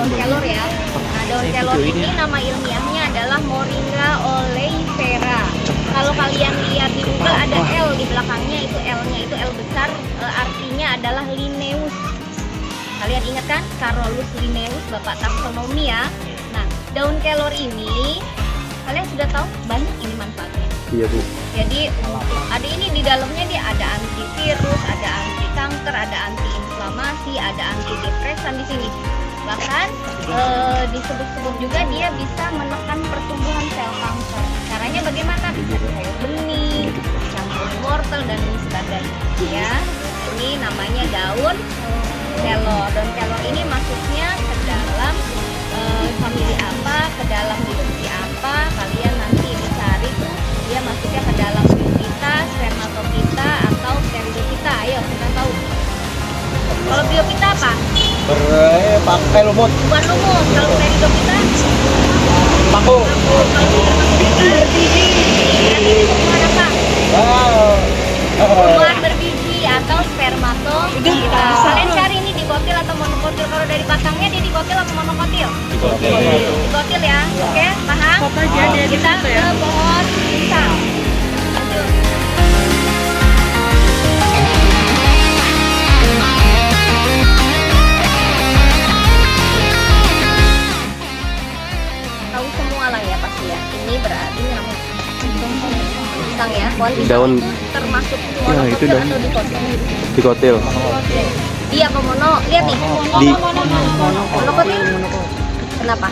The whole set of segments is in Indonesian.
daun kelor ya. Nah, daun kelor ini nama ilmiahnya adalah Moringa oleifera. Kalau kalian lihat di Google ada L di belakangnya, itu L-nya itu L besar, artinya adalah Linnaeus. Kalian ingat kan? Carolus Linnaeus, bapak taksonomi ya. Nah, daun kelor ini kalian sudah tahu banyak ini manfaatnya. Iya Bu. Jadi ada ini di dalamnya, dia ada antivirus, ada anti kanker, ada anti inflamasi, ada anti depresan di sini. Bahkan disebut-sebut juga dia bisa menekan pertumbuhan sel kanker. Caranya bagaimana? Bisa sayur bening, campur wortel dan lain sebagainya. Ya, ini namanya daun kelor. Daun kelor ini masuknya ke dalam famili apa, ke dalam divisi apa, kalian nanti dicari tuh dia masuknya ke dalam biopita, spermatopita atau pteridopita. Ayo kita tahu. Kalau biopita apa? Pakai lumut. Bukan lumut. Kalau pteridopita? Paku. Berbiji. Tumbuhan apa? Tumbuhan berbiji atau spermatopita. Kalian cari ini dikotil atau monokotil. Kalau dari batangnya dia dikotil atau monokotil? Dikotil ya. Oke, paham? Kita ke pohon pisang. Tahu semua lah ya pasti ya. Ini berarti namanya pisang ya. Pohon pisang Daun. termasuk itu monokotil daun. atau dikotil? Dikotil. Iya apa mono? Lihat nih. Di Monokotil. Kenapa?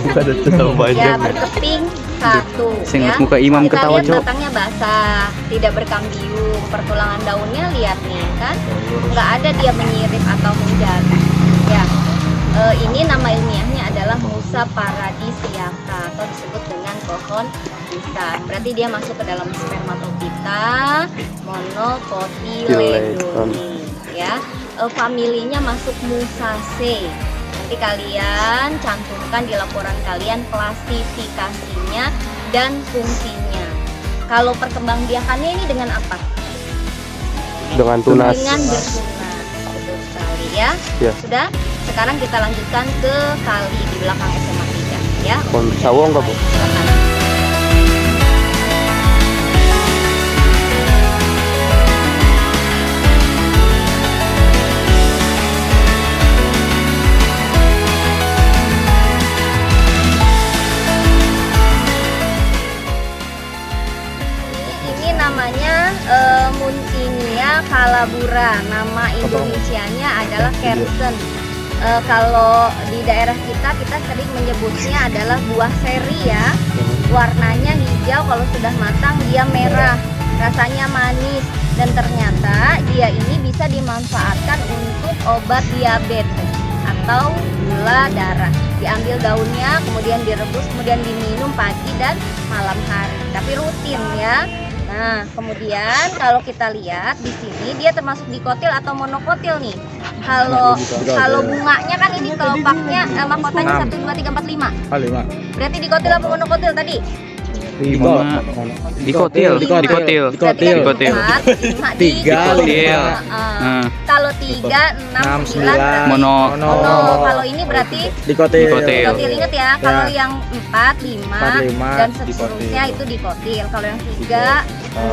bukan ada tahu Ya banyak. berkeping satu Sing ya. muka imam Kita ketawa, lihat Cok. batangnya basah, tidak berkambium. Pertulangan daunnya lihat nih kan, nggak ada dia menyirip atau menjadi. Ya, ini nama ilmiahnya adalah Musa paradisiaca atau disebut dengan pohon pisang. Berarti dia masuk ke dalam spermatopita, monocotyledone ya. Familinya masuk Musaceae. Nanti kalian cantumkan di laporan kalian klasifikasinya dan fungsinya. Kalau perkembangbiakannya ini dengan apa? Dengan tunas. Dengan bertunas. Betul sekali ya. Ya. Sudah? Sekarang kita lanjutkan ke kali di belakang SMA 3 ya. Pohon sawo enggak Bu? Silakan. Ini namanya Munchinia calabura. Nama Indonesianya adalah Kersen. Kalau di daerah kita sering menyebutnya adalah buah seri ya. Warnanya hijau, kalau sudah matang dia merah. Rasanya manis dan ternyata dia ini bisa dimanfaatkan untuk obat diabetes atau gula darah. Diambil daunnya, kemudian direbus, kemudian diminum pagi dan malam hari. Tapi rutin ya. Nah, kemudian kalau kita lihat di sini dia termasuk dikotil atau monokotil nih. Kalau bunganya kan ini kelopaknya mahkotanya 1 2 3 4 5. 5. Berarti dikotil apa monokotil tadi? Dikotil. Berarti kan 4, 5 Dikotil. Nah. Kalau 3, 6, 9 berarti Mono. Kalau ini berarti Dikotil. dikotil, ingat ya. Kalau yang 4, 5 dan dikotil. seterusnya itu dikotil. Kalau yang 3,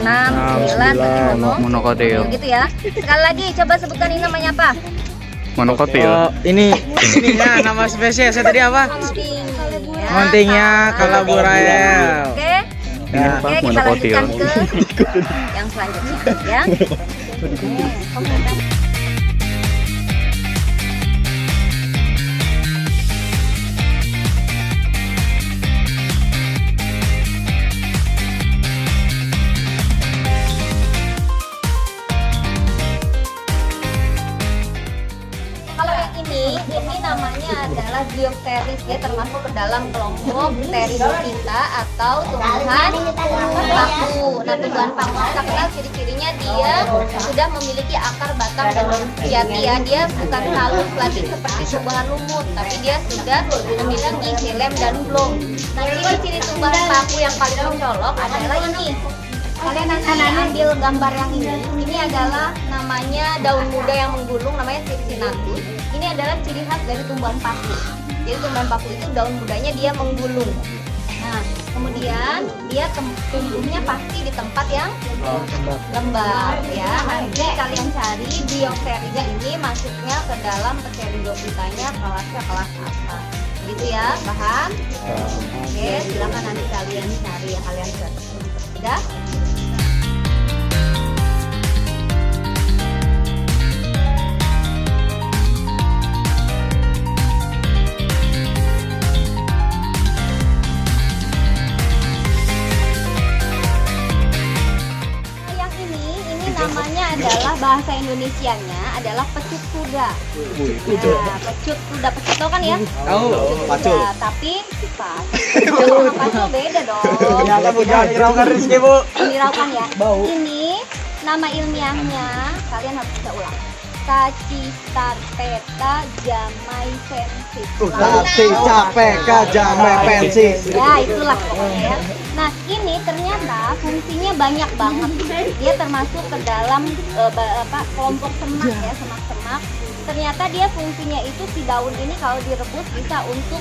6, 9 berarti Monokotil. gitu ya. Sekali lagi coba sebutkan ini namanya apa? Monokotil. Ininya nama spesiesnya tadi apa? Montingnya. Montingnya calaburael. Oke. Ini apa? Oke, kita Monokotil. lanjutkan ke yang selanjutnya ya. Kalau yang ini namanya adalah Geopteris. Dia termasuk ke dalam kelompok Pteridophyta atau tumbuhan paku. Nah, tumbuhan paku kita kenal ciri-cirinya dia sudah memiliki akar, batang, dan daun sejati ya. Dia bukan halus lagi seperti tumbuhan lumut, tapi dia sudah memiliki xilem dan blom. Nah, ciri-ciri tumbuhan paku yang paling mencolok adalah ini. Kalian nanti ambil gambar yang ini. Ini adalah namanya daun muda yang menggulung, namanya Cypsinatus. Ini adalah ciri khas dari tumbuhan paku. Jadi tumbuhan paku itu daun mudanya dia menggulung. Nah, kemudian dia tumbuhnya pasti di tempat yang lembab ya. Nanti kalian cari Biotheridia ini masuknya ke dalam Pteridophytanya kelasnya kelas apa. Gitu ya, paham? Oke, silakan nanti kalian cari ya, kalian search. Udah? Namanya adalah bahasa Indonesianya adalah pecut kuda. Nah, pecut kuda, pecut tau kan ya? Tahu, pacul. Tapi pacul sama pacul beda dong. Ya, kamu jangan hiraukan Rizky, Bu. Hiraukan ya. Bau. Ini nama ilmiahnya kalian harus bisa ulang. Tachystratheta jamaicensis. Tachystratheta jamaicensis. Ya, itulah pokoknya ya. Nah, ini ternyata fungsinya banyak banget. Dia termasuk ke dalam kelompok semak ya, semak-semak. Ternyata dia fungsinya itu si daun ini kalau direbus bisa untuk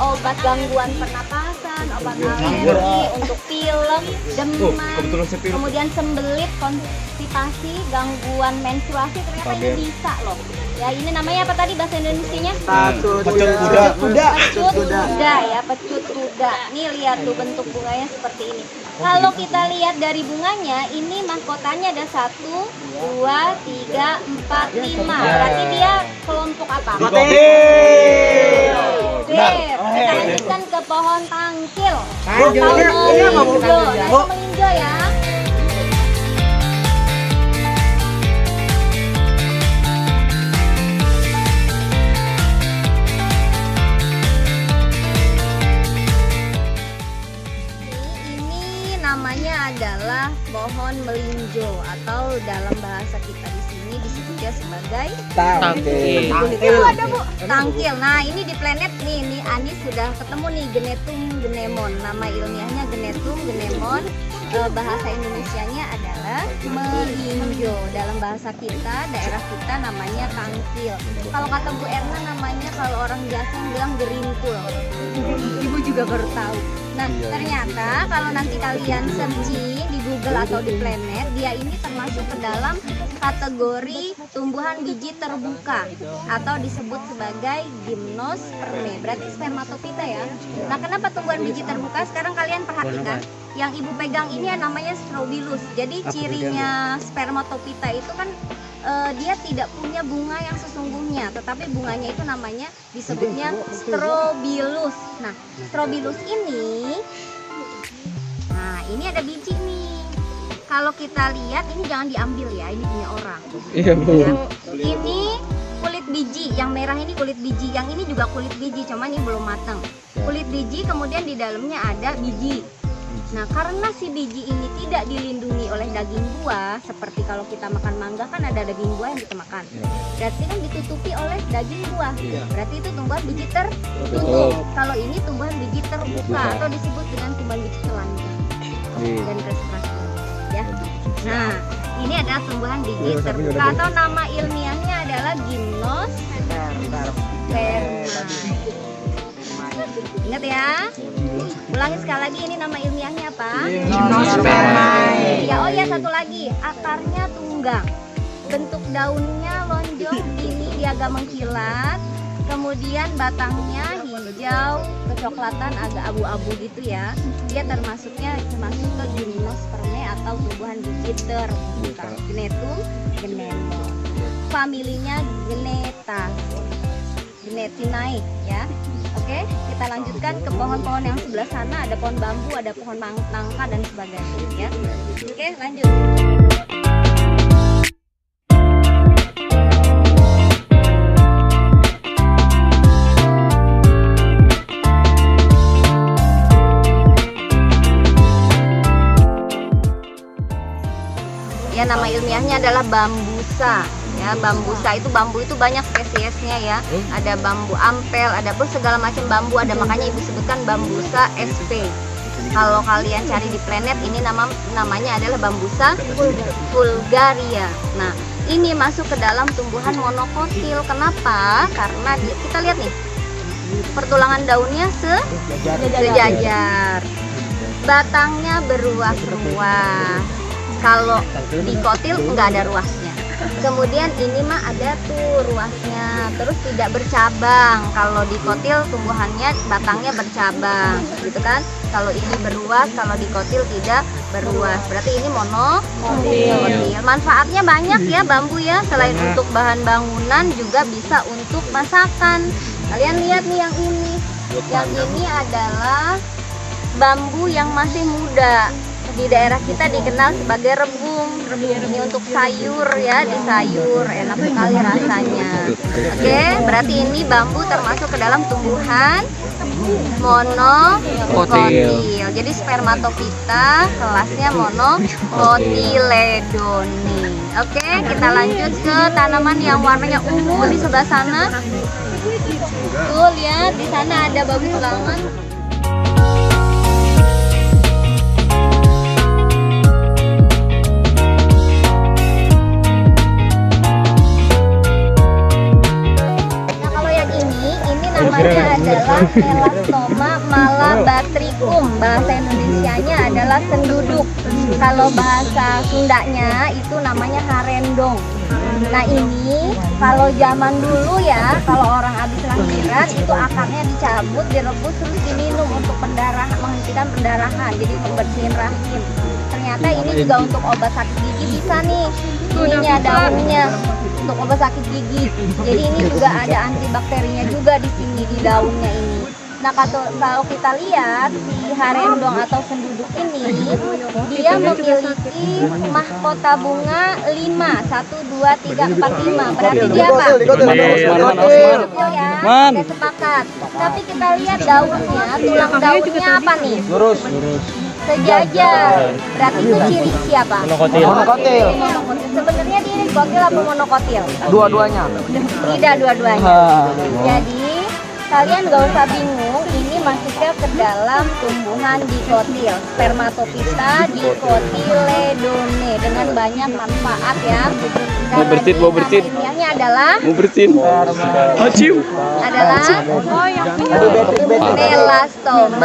obat gangguan pernapasan, obat alergi, untuk pilek, demam, kemudian sembelit, konstipasi, gangguan menstruasi, ternyata ini bisa loh. Ya, ini namanya apa tadi bahasa Indonesianya? Pecut kuda. Pecut kuda ya, pecut kuda. Nih lihat tuh bentuk bunganya seperti ini. Kalau kita lihat dari bunganya, ini mahkotanya ada 1, 2, 3, 4, 5. Berarti dia kelompok apa? Kita lanjutkan ke pohon tangkil. Atau melinjo. Nah, melinjo ya. Ini namanya adalah pohon melinjo atau dalam bahasa kita di sini disebutnya sebagai Tangkil. ada Bu, tangkil. Nah, ini di planet nih Anis sudah ketemu nih Genetum genemon. Nama ilmiahnya Genetum genemon. Bahasa Indonesianya adalah melinjo. Dalam bahasa kita, daerah kita namanya tangkil. Kalau kata Bu Erna namanya kalau orang Jaksel bilang gerintul. Ibu juga baru tahu. Nah, ternyata kalau nanti kalian searching di Google atau di Planet, dia ini termasuk ke dalam kategori tumbuhan biji terbuka atau disebut sebagai gimnosperme. Berarti spermatopita ya. Nah, kenapa tumbuhan biji terbuka? Sekarang kalian perhatikan. Yang ibu pegang ini namanya strobilus. Jadi cirinya spermatopita itu kan dia tidak punya bunga yang sesungguhnya, tetapi bunganya itu namanya disebutnya strobilus. Nah, strobilus ini, nah ini ada biji nih. Kalau kita lihat ini jangan diambil ya, ini punya orang. Iya, Bu. Ini kulit biji, yang merah ini kulit biji, yang ini juga kulit biji, cuman ini belum matang. Kulit biji, kemudian di dalamnya ada biji. Nah, karena si biji ini tidak dilindungi oleh daging buah, seperti kalau kita makan mangga kan ada daging buah yang kita makan. Berarti kan ditutupi oleh daging buah. Berarti itu tumbuhan biji tertutup. Kalau ini tumbuhan biji terbuka atau disebut dengan tumbuhan biji telanjang dan keras ya. Nah, ini adalah tumbuhan biji terbuka atau nama ilmiahnya adalah Gymnosperma. Ingat ya. Ulangi sekali lagi, ini nama ilmiahnya apa? Gymnosperma. Ya, oh ya, satu lagi, akarnya tunggang. Bentuk daunnya lonjong ini, dia agak mengkilat. Kemudian batangnya hijau kecoklatan, agak abu-abu gitu ya. Dia termasuk ke Gymnospermae atau tumbuhan biji terbuka. Genetum genemon. Familinya Genetinae ya. Oke, kita lanjutkan ke pohon-pohon yang sebelah sana. Ada pohon bambu, ada pohon nangka dan sebagainya ya. Oke, lanjut. Ya, nama ilmiahnya adalah bambusa. Ya, bambusa itu bambu itu banyak spesiesnya ya. Ada bambu ampel, ada segala macam bambu ada, makanya ibu sebutkan bambusa sp. Kalau kalian cari di planet ini namanya adalah Bambusa vulgaria. Nah, ini masuk ke dalam tumbuhan monokotil. Kenapa? Karena kita lihat nih, pertulangan daunnya sejajar, batangnya beruas-ruas. Kalau di kotil nggak ada ruasnya. Kemudian ini mah ada tuh ruasnya, terus tidak bercabang. Kalau di kotil tumbuhannya batangnya bercabang, gitu kan? Kalau ini beruas, kalau di kotil tidak beruas. Berarti ini monokotil. Manfaatnya banyak ya bambu ya. Selain untuk bahan bangunan juga bisa untuk masakan. Kalian lihat nih yang ini. Yang ini adalah bambu yang masih muda. Di daerah kita dikenal sebagai rebung. Ini untuk sayur ya, di sayur enak sekali rasanya. Oke, berarti ini bambu termasuk ke dalam tumbuhan monokotil. Jadi spermatofita kelasnya monocotyledone. Oke, kita lanjut ke tanaman yang warnanya ungu di sebelah sana. Tuh lihat di sana ada bagus banget. Namanya adalah Elastoma malabatricum. Bahasa Indonesianya adalah senduduk. Kalau bahasa Sundanya itu namanya harendong. Nah ini kalau zaman dulu ya, kalau orang habis lahiran itu akarnya dicabut, direbus terus diminum untuk menghentikan pendarahan, jadi membersihin rahim. Ternyata ini juga untuk obat sakit gigi bisa nih. Ininya daunnya untuk obat sakit gigi. Jadi ini juga ada antibakterinya juga di sini di daunnya ini. Nah kalau kita lihat si harendong atau senduduk ini, dia memiliki mahkota bunga 5, 1, 2, 3, 4, 5. Berarti dia apa? Monokotil ya, kita sepakat. Tapi kita lihat daunnya, tulang daunnya apa nih? Lurus. Sejajar. Berarti itu ciri siapa? Monokotil. Sebenarnya dia dikotil apa monokotil? Dua-duanya. Tidak dua-duanya. Jadi kalian gak usah bingung, ini masuknya ke dalam tumbuhan dikotil, spermatofita dicotyledone dengan banyak manfaat ya. Mau bersin. Ilmiahnya adalah Elastoma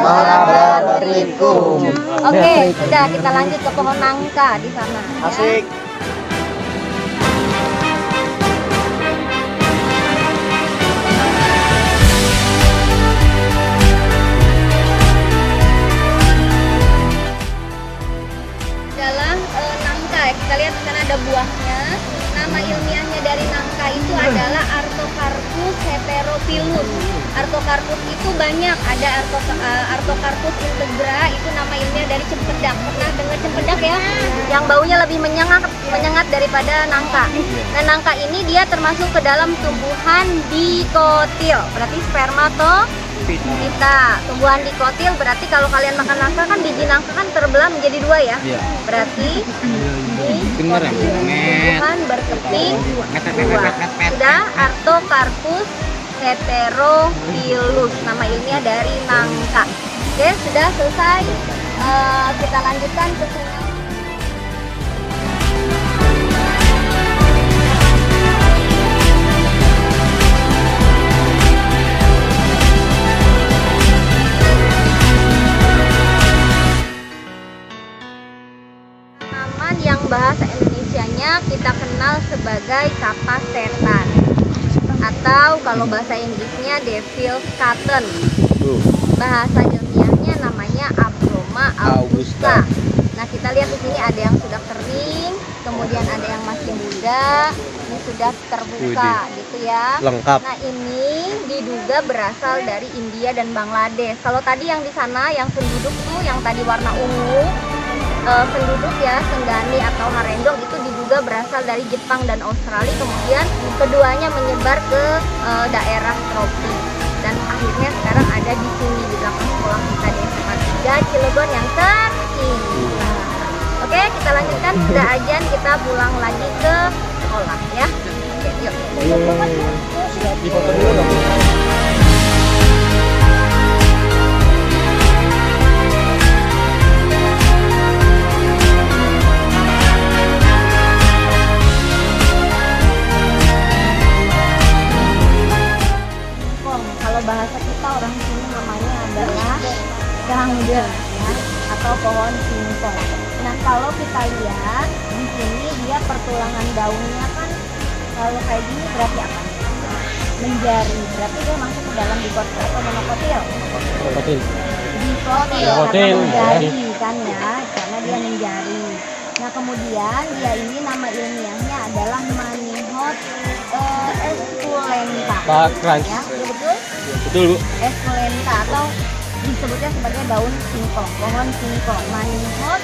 malabatricum. Oke, sudah kita lanjut ke pohon nangka di sana. Asik. Kita lihat di sana ada buahnya. Nama ilmiahnya dari nangka itu adalah Artocarpus heterophyllus. Artocarpus itu banyak, ada Artocarpus integra, itu nama ilmiah dari cempedak. Pernah dengar cempedak ya? Yang baunya lebih menyengat daripada nangka. Nah, nangka ini dia termasuk ke dalam tumbuhan dikotil. Berarti spermatofita. Tumbuhan dikotil berarti kalau kalian makan nangka kan biji nangka kan terbelah menjadi 2 ya. Berarti tumbuhan berkeping 2. Sudah Artocarpus heterophyllus, nama ilmiah dari nangka. Oke, sudah selesai. Kita lanjutkan ke sini. Yang bahasa Indonesianya kita kenal sebagai kapas setan, atau kalau bahasa Inggrisnya devil's cotton. Bahasa ilmiahnya namanya Abroma augusta. Nah, kita lihat di sini ada yang sudah kering, kemudian ada yang masih muda, ini sudah terbuka gitu ya. Lengkap. Nah, ini diduga berasal dari India dan Bangladesh. Kalau tadi yang di sana yang senduduk tuh yang tadi warna ungu, senduduk ya, senggani atau harendong itu diduga berasal dari Jepang dan Australia, kemudian keduanya menyebar ke daerah tropis dan akhirnya sekarang ada di sini di belakang sekolah kita di SMA 3 Cilegon yang terindah. Oke, kita lanjutkan, sudah ajan, kita pulang lagi ke sekolah ya. Oke, yuk. Di foto dulu dong. pertulangan daunnya kan kalau kayak gini berarti apa? Menjari, berarti dia masuk ke dalam dikotil atau monokotil? Kotil. Dikotil, Dikotil, karena menjari ya. kan ya, karena dia menjari. Nah kemudian dia ini nama ilmiahnya adalah Manihot esculenta. Pak Crunch. Ya, iya betul? Betul, Bu. Esculenta atau disebutnya sebagai daun singkong, pohon singkong. Manihot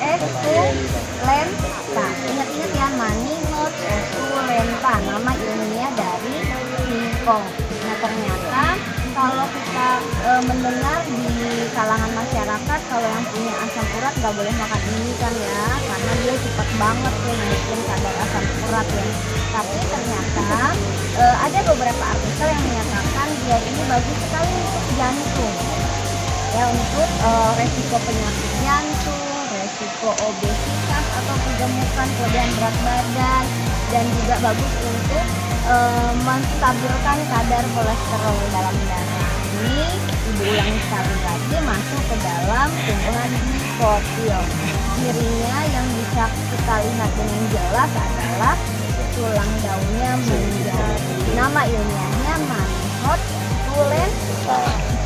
esculenta. Ingat-ingat ya, Manihot esculenta, nama ilmiah dari singkong. Nah ternyata kalau kita mendengar di kalangan masyarakat kalau yang punya asam urat nggak boleh makan ini kan ya, karena dia cepat banget ya naikin kadar asam urat ya. Tapi ternyata ada beberapa artikel yang menyatakan dia ini bagus sekali untuk jantung ya, untuk resiko penyakit jantung, resiko obesitas atau kegemukan, kelebihan berat badan, dan juga bagus untuk menstabilkan kadar kolesterol dalam darah. Ini ibu ulangi sekali lagi, masuk ke dalam tumbuhan dikotil. Cirinya yang bisa kita lihat dengan jelas adalah tulang daunnya menjadi. Nama ilmiahnya Manihot esculenta.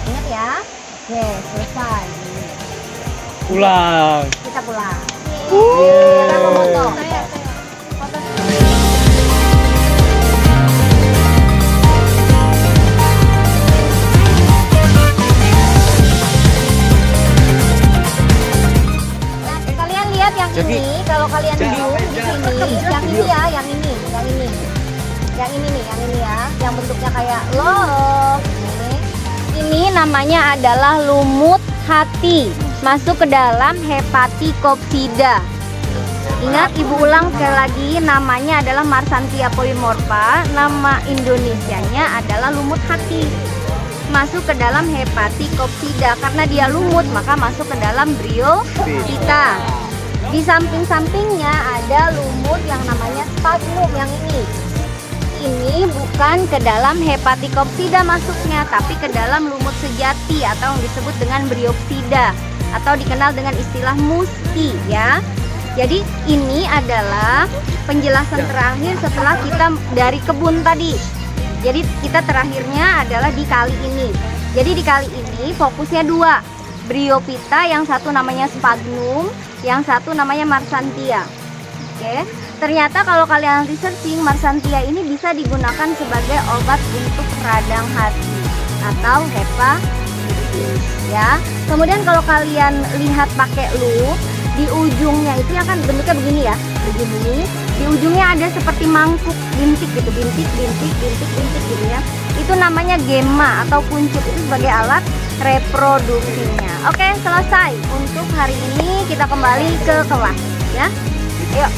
Ingat ya. Oke, selesai. Pulang. Kita pulang. Kita mau foto. Foto. Nah, kalian lihat yang ini, kalau kalian zoom di sini, yang ini ya, yang ini nih, yang ini ya, yang bentuknya kayak love. Ini namanya adalah lumut hati, masuk ke dalam Hepaticopsida. Ingat, ibu ulang sekali lagi, namanya adalah Marsanthia polymorpha, nama Indonesianya adalah lumut hati. Masuk ke dalam Hepaticopsida, karena dia lumut maka masuk ke dalam Bryophyta. Di samping-sampingnya ada lumut yang namanya Sphagnum yang ini. Ini bukan ke dalam Hepaticopsida masuknya, tapi ke dalam lumut sejati atau yang disebut dengan Bryopsida atau dikenal dengan istilah musti ya. Jadi ini adalah penjelasan terakhir setelah kita dari kebun tadi. Jadi kita terakhirnya adalah di kali ini. Jadi di kali ini fokusnya dua, Bryophyta, yang satu namanya Sphagnum, yang satu namanya Marsanthia. Oke. Ternyata kalau kalian researching, Marsanthia ini bisa digunakan sebagai obat untuk radang hati atau hepatitis ya. Kemudian kalau kalian lihat pakai loop, di ujungnya itu ya kan bentuknya begini ya, begini. Di ujungnya ada seperti mangkuk bintik gitu, bintik gitu ya. Itu namanya gemma atau kuncup, itu sebagai alat reproduksinya. Oke, selesai untuk hari ini. Kita kembali ke kelas ya. Ayo.